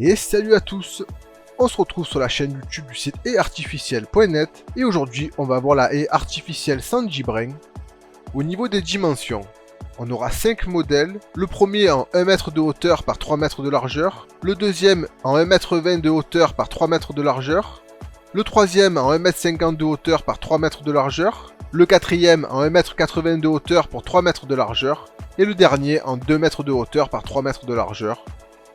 Et salut à tous. On se retrouve sur la chaîne YouTube du site haieartificielle.net et aujourd'hui on va voir la haie artificielle Sanjibrin. Au niveau des dimensions, on aura 5 modèles, le premier en 1 mètre de hauteur par 3 mètres de largeur, le deuxième en 1,20 m de hauteur par 3 mètres de largeur, le troisième en 1,50 m de hauteur par 3 mètres de largeur, le quatrième en 1,80 m de hauteur pour 3 mètres de largeur, et le dernier en 2 mètres de hauteur par 3 mètres de largeur.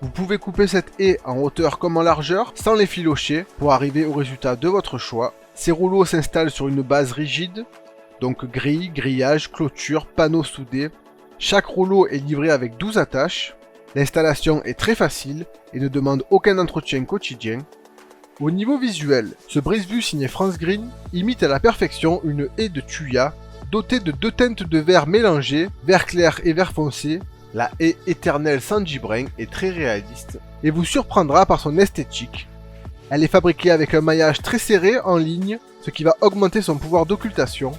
Vous pouvez couper cette haie en hauteur comme en largeur sans l'effilocher pour arriver au résultat de votre choix. Ces rouleaux s'installent sur une base rigide, donc grille, grillage, clôture, panneaux soudés. Chaque rouleau est livré avec 12 attaches. L'installation est très facile et ne demande aucun entretien quotidien. Au niveau visuel, ce brise-vue signé France Green imite à la perfection une haie de tuya dotée de 2 teintes de vert mélangées, vert clair et vert foncé. La haie éternelle Sanjibrin est très réaliste et vous surprendra par son esthétique. Elle est fabriquée avec un maillage très serré en ligne, ce qui va augmenter son pouvoir d'occultation.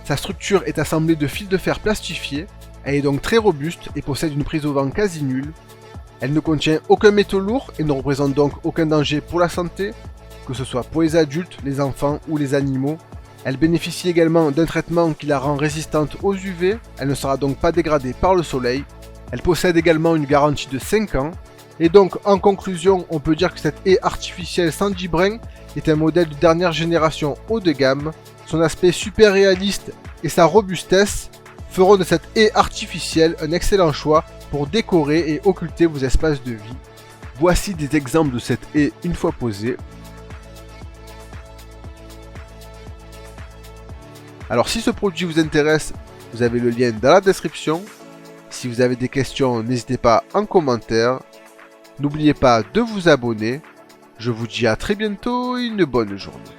Sa structure est assemblée de fils de fer plastifiés, elle est donc très robuste et possède une prise au vent quasi nulle. Elle ne contient aucun métaux lourd et ne représente donc aucun danger pour la santé, que ce soit pour les adultes, les enfants ou les animaux. Elle bénéficie également d'un traitement qui la rend résistante aux UV, elle ne sera donc pas dégradée par le soleil. Elle possède également une garantie de 5 ans. Et donc, en conclusion, on peut dire que cette haie artificielle Sanjibrin est un modèle de dernière génération haut de gamme. Son aspect super réaliste et sa robustesse feront de cette haie artificielle un excellent choix pour décorer et occulter vos espaces de vie. Voici des exemples de cette haie une fois posée. Alors si ce produit vous intéresse, vous avez le lien dans la description. Si vous avez des questions, n'hésitez pas en commentaire. N'oubliez pas de vous abonner. Je vous dis à très bientôt et une bonne journée.